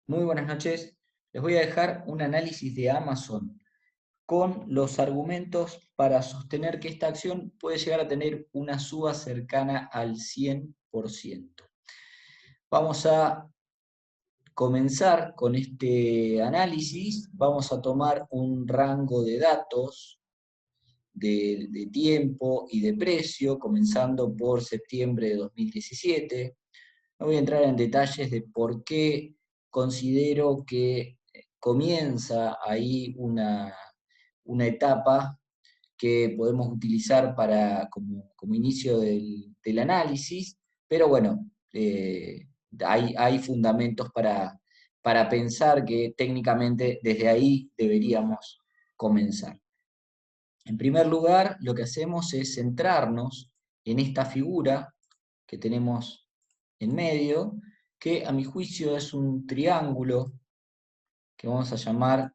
Muy buenas noches. Les voy a dejar un análisis de Amazon con los argumentos para sostener que esta acción puede llegar a tener una suba cercana al 100%. Vamos a comenzar con este análisis. Vamos a tomar un rango de datos de tiempo y de precio, comenzando por septiembre de 2017. No voy a entrar en detalles de por qué considero que comienza ahí una etapa que podemos utilizar como inicio del análisis, pero bueno, hay fundamentos para pensar que técnicamente desde ahí deberíamos comenzar. En primer lugar, lo que hacemos es centrarnos en esta figura que tenemos en medio, que a mi juicio es un triángulo que vamos a llamar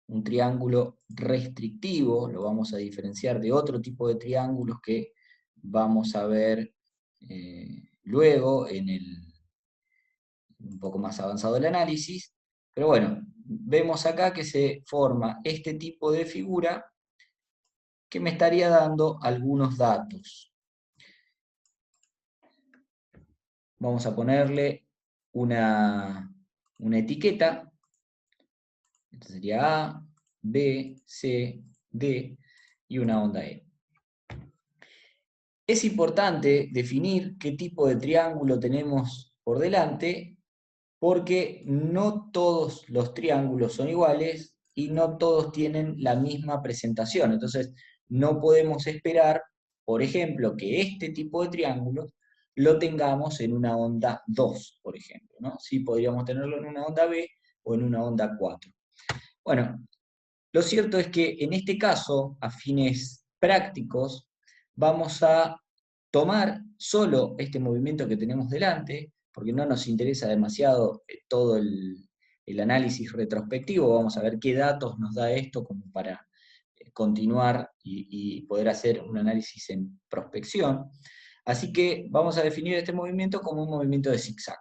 un triángulo restrictivo, lo vamos a diferenciar de otro tipo de triángulos que vamos a ver luego un poco más avanzado el análisis, pero bueno, vemos acá que se forma este tipo de figura que me estaría dando algunos datos. Vamos a ponerle una etiqueta. Esto sería A, B, C, D y una onda E. Es importante definir qué tipo de triángulo tenemos por delante, porque no todos los triángulos son iguales y no todos tienen la misma presentación. Entonces, no podemos esperar, por ejemplo, que este tipo de triángulos lo tengamos en una onda 2, por ejemplo, ¿no? Sí podríamos tenerlo en una onda B o en una onda 4. Bueno, lo cierto es que en este caso, a fines prácticos, vamos a tomar solo este movimiento que tenemos delante, porque no nos interesa demasiado todo el análisis retrospectivo, vamos a ver qué datos nos da esto como para continuar y poder hacer un análisis en prospección. Así que vamos a definir este movimiento como un movimiento de zigzag,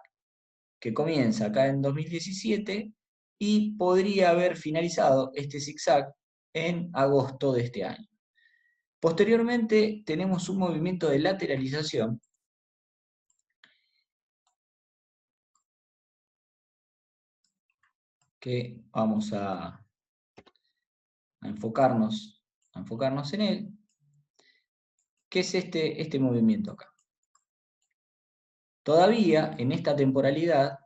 que comienza acá en 2017 y podría haber finalizado este zigzag en agosto de este año. Posteriormente tenemos un movimiento de lateralización que vamos a enfocarnos en él, que es este movimiento acá. Todavía en esta temporalidad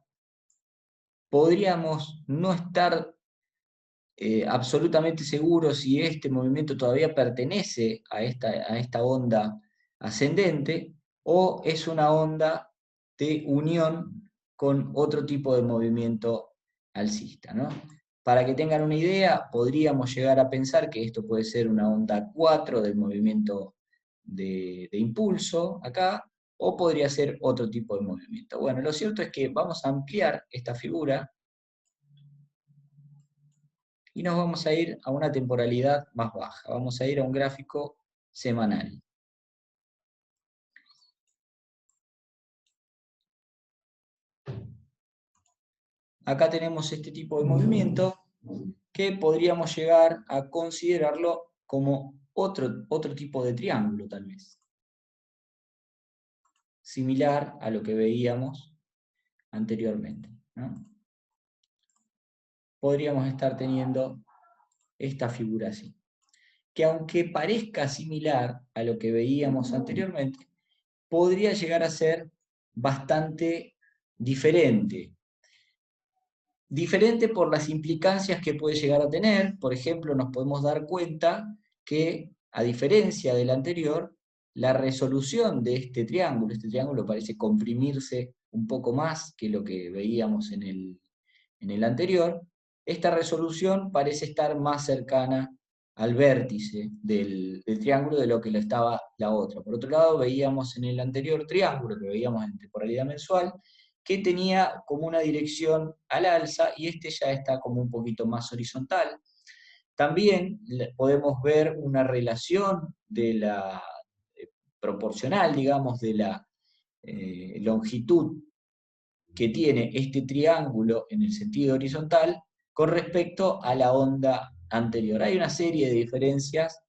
podríamos no estar absolutamente seguros si este movimiento todavía pertenece a esta onda ascendente o es una onda de unión con otro tipo de movimiento alcista, ¿no? Para que tengan una idea, podríamos llegar a pensar que esto puede ser una onda 4 del movimiento de impulso acá, o podría ser otro tipo de movimiento. Bueno, lo cierto es que vamos a ampliar esta figura y nos vamos a ir a una temporalidad más baja. Vamos a ir a un gráfico semanal. Acá tenemos este tipo de movimiento que podríamos llegar a considerarlo como otro tipo de triángulo, tal vez. Similar a lo que veíamos anteriormente, ¿no? Podríamos estar teniendo esta figura así, que aunque parezca similar a lo que veíamos anteriormente, podría llegar a ser bastante diferente. Diferente por las implicancias que puede llegar a tener. Por ejemplo, nos podemos dar cuenta que, a diferencia del anterior, la resolución de este triángulo parece comprimirse un poco más que lo que veíamos en el anterior. Esta resolución parece estar más cercana al vértice del triángulo de lo que lo estaba la otra. Por otro lado, veíamos en el anterior triángulo, que veíamos en temporalidad mensual, que tenía como una dirección al alza y este ya está como un poquito más horizontal. También podemos ver una relación de la proporcional, digamos, de la longitud que tiene este triángulo en el sentido horizontal con respecto a la onda anterior. Hay una serie de diferencias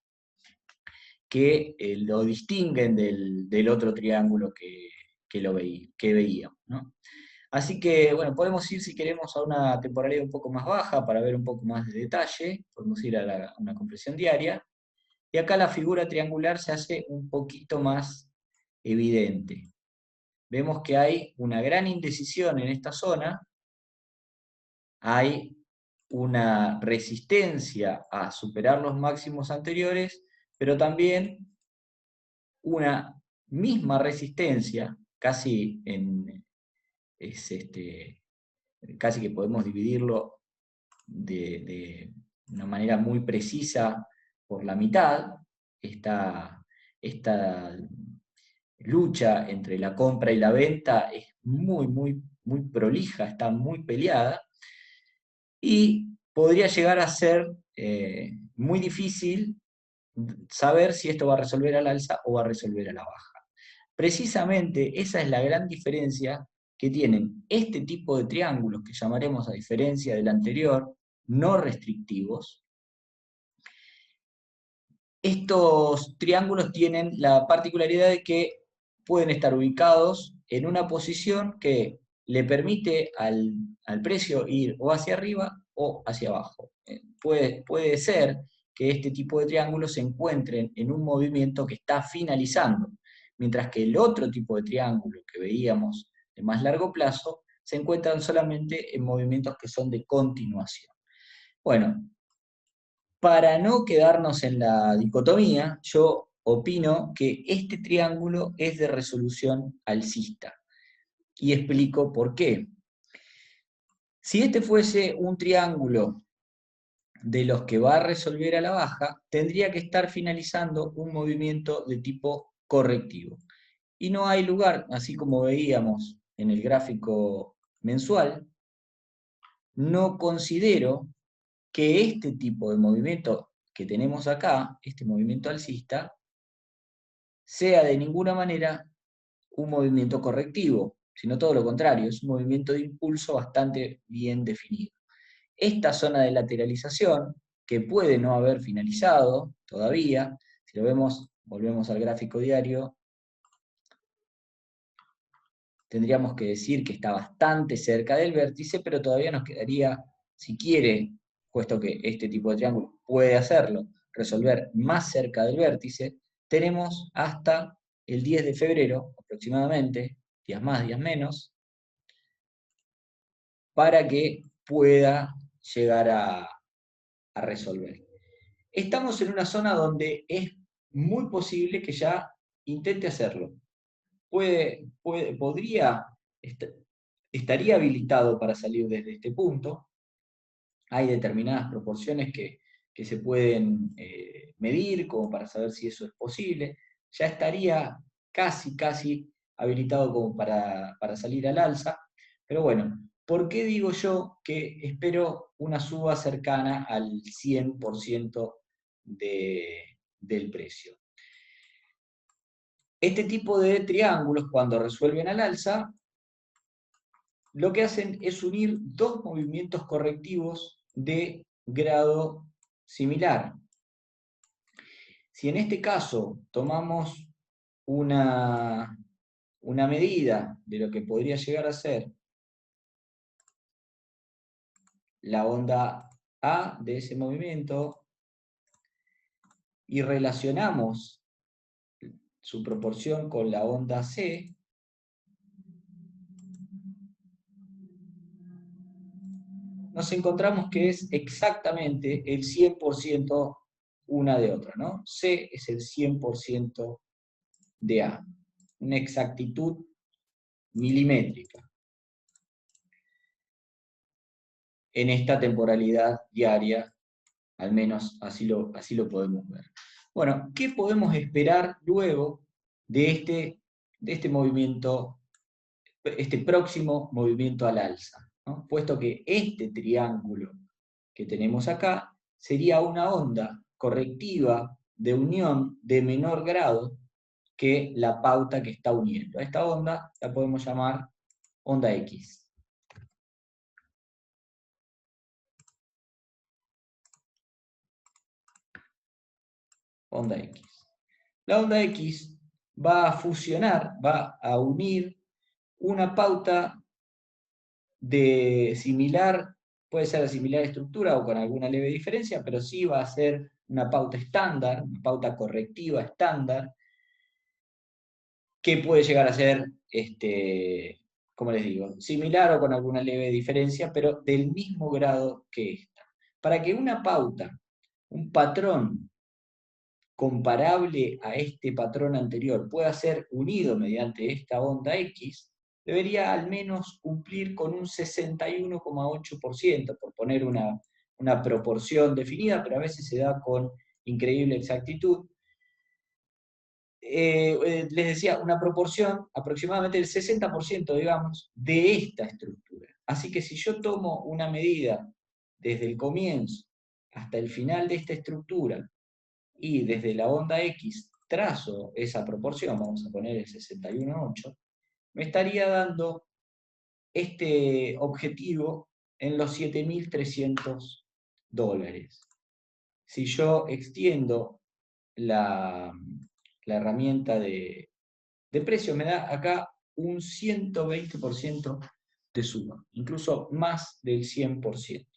que lo distinguen del otro triángulo que veíamos, ¿no? Así que, bueno, podemos ir, si queremos, a una temporalidad un poco más baja para ver un poco más de detalle. Podemos ir a una compresión diaria. Y acá la figura triangular se hace un poquito más evidente. Vemos que hay una gran indecisión en esta zona. Hay una resistencia a superar los máximos anteriores, pero también una misma resistencia, casi que podemos dividirlo de una manera muy precisa por la mitad, esta lucha entre la compra y la venta es muy, muy, muy prolija, está muy peleada, y podría llegar a ser muy difícil saber si esto va a resolver al alza o va a resolver a la baja. Precisamente esa es la gran diferencia que tienen este tipo de triángulos, que llamaremos, a diferencia del anterior, no restrictivos. Estos triángulos tienen la particularidad de que pueden estar ubicados en una posición que le permite al precio ir o hacia arriba o hacia abajo. Puede ser que este tipo de triángulos se encuentren en un movimiento que está finalizando, mientras que el otro tipo de triángulo que veíamos de más largo plazo se encuentran solamente en movimientos que son de continuación. Bueno, para no quedarnos en la dicotomía, yo opino que este triángulo es de resolución alcista. Y explico por qué. Si este fuese un triángulo de los que va a resolver a la baja, tendría que estar finalizando un movimiento de tipo correctivo. Y no hay lugar, así como veíamos en el gráfico mensual, no considero que este tipo de movimiento que tenemos acá, este movimiento alcista, sea de ninguna manera un movimiento correctivo, sino todo lo contrario, es un movimiento de impulso bastante bien definido. Esta zona de lateralización, que puede no haber finalizado todavía, si lo vemos, volvemos al gráfico diario, tendríamos que decir que está bastante cerca del vértice, pero todavía nos quedaría, si quiere, puesto que este tipo de triángulo puede hacerlo, resolver más cerca del vértice, tenemos hasta el 10 de febrero, aproximadamente, días más, días menos, para que pueda llegar a resolver. Estamos en una zona donde es muy posible que ya intente hacerlo. Estaría habilitado para salir desde este punto. Hay determinadas proporciones que se pueden medir como para saber si eso es posible. Ya estaría casi habilitado como para salir al alza. Pero bueno, ¿por qué digo yo que espero una suba cercana al 100% del precio? Este tipo de triángulos, cuando resuelven al alza, lo que hacen es unir dos movimientos correctivos de grado similar. Si en este caso tomamos una medida de lo que podría llegar a ser la onda A de ese movimiento y relacionamos su proporción con la onda C, nos encontramos que es exactamente el 100% una de otra, ¿no? C es el 100% de A, una exactitud milimétrica en esta temporalidad diaria, al menos así lo podemos ver. Bueno, ¿qué podemos esperar luego de este movimiento, este próximo movimiento al alza, ¿no? Puesto que este triángulo que tenemos acá sería una onda correctiva de unión de menor grado que la pauta que está uniendo. A esta onda la podemos llamar onda X. Onda X. La onda X va a fusionar, va a unir una pauta de similar, puede ser de similar estructura o con alguna leve diferencia, pero sí va a ser una pauta estándar, una pauta correctiva estándar, que puede llegar a ser, como les digo, similar o con alguna leve diferencia, pero del mismo grado que esta. Para que una pauta, un patrón comparable a este patrón anterior pueda ser unido mediante esta onda X, debería al menos cumplir con un 61,8%, por poner una proporción definida, pero a veces se da con increíble exactitud. Les decía, una proporción aproximadamente del 60%, digamos, de esta estructura. Así que si yo tomo una medida desde el comienzo hasta el final de esta estructura, y desde la onda X trazo esa proporción, vamos a poner el 61,8, me estaría dando este objetivo en los $7.300. Si yo extiendo la herramienta de precio, me da acá un 120% de suba, incluso más del 100%.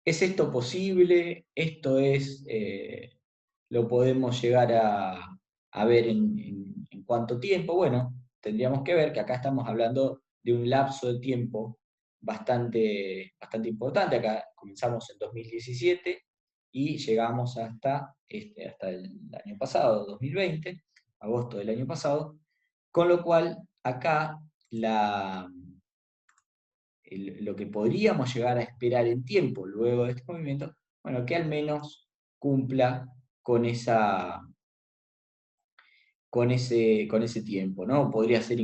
¿Es esto posible? ¿Esto es lo podemos llegar a ver en cuánto tiempo? Bueno, tendríamos que ver que acá estamos hablando de un lapso de tiempo bastante importante. Acá comenzamos en 2017 y llegamos hasta el año pasado, 2020, agosto del año pasado, con lo cual acá lo que podríamos llegar a esperar en tiempo luego de este movimiento, bueno, que al menos cumpla con ese tiempo, ¿no? Podría ser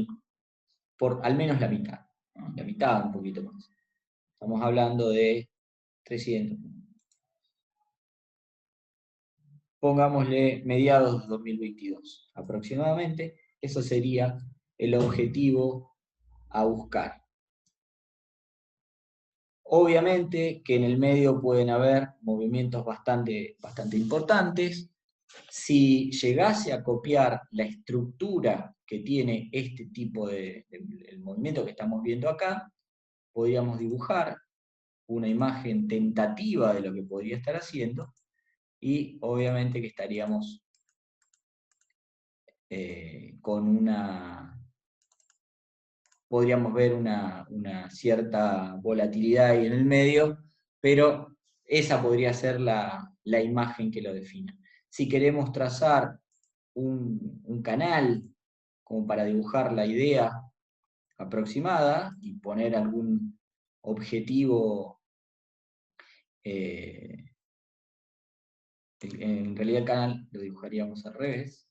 por al menos la mitad, ¿no? La mitad, un poquito más. Estamos hablando de 300. Pongámosle mediados de 2022 aproximadamente. Eso sería el objetivo a buscar. Obviamente que en el medio pueden haber movimientos bastante importantes. Si llegase a copiar la estructura que tiene este tipo el movimiento que estamos viendo acá, podríamos dibujar una imagen tentativa de lo que podría estar haciendo y obviamente que estaríamos podríamos ver una cierta volatilidad ahí en el medio, pero esa podría ser la imagen que lo defina. Si queremos trazar un canal como para dibujar la idea aproximada y poner algún objetivo, en realidad el canal lo dibujaríamos al revés.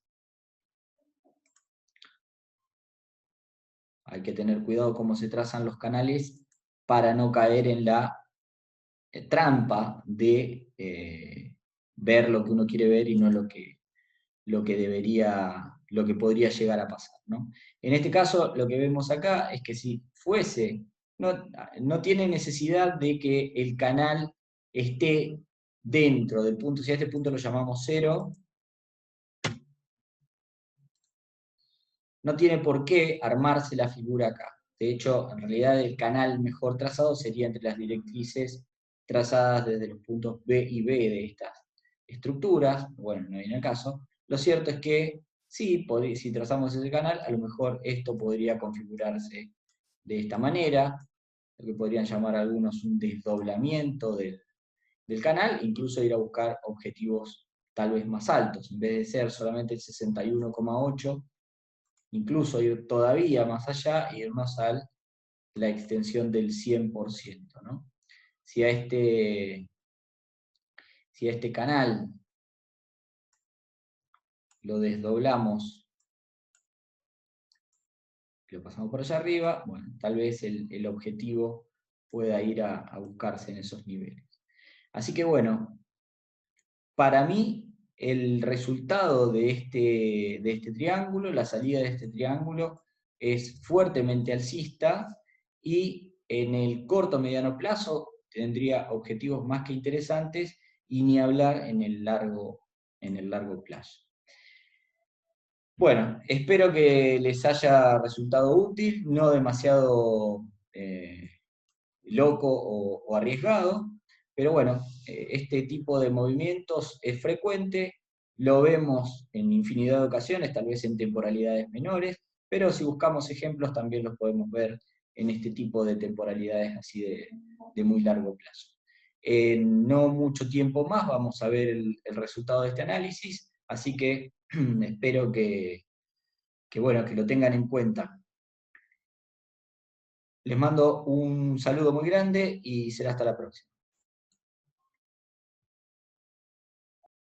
Hay que tener cuidado cómo se trazan los canales para no caer en la trampa de ver lo que uno quiere ver y no lo que podría llegar a pasar, ¿no? En este caso, lo que vemos acá es que si fuese, no tiene necesidad de que el canal esté dentro del punto. Si a este punto lo llamamos 0, no tiene por qué armarse la figura acá. De hecho, en realidad el canal mejor trazado sería entre las directrices trazadas desde los puntos B y B de estas estructuras. Bueno, no viene el caso. Lo cierto es que sí, si trazamos ese canal, a lo mejor esto podría configurarse de esta manera, lo que podrían llamar algunos un desdoblamiento del canal, incluso ir a buscar objetivos tal vez más altos, en vez de ser solamente el 61,8, incluso ir todavía más allá e irnos a la extensión del 100%, ¿no? Si a este canal lo desdoblamos, lo pasamos por allá arriba, bueno, tal vez el objetivo pueda ir a buscarse en esos niveles. Así que bueno, para mí el resultado de este triángulo, la salida de este triángulo, es fuertemente alcista y en el corto mediano plazo tendría objetivos más que interesantes y ni hablar en el largo plazo. Bueno, espero que les haya resultado útil, no demasiado loco o arriesgado, pero bueno, este tipo de movimientos es frecuente, lo vemos en infinidad de ocasiones, tal vez en temporalidades menores, pero si buscamos ejemplos también los podemos ver en este tipo de temporalidades así de muy largo plazo. En no mucho tiempo más vamos a ver el resultado de este análisis, así que espero bueno, que lo tengan en cuenta. Les mando un saludo muy grande y será hasta la próxima.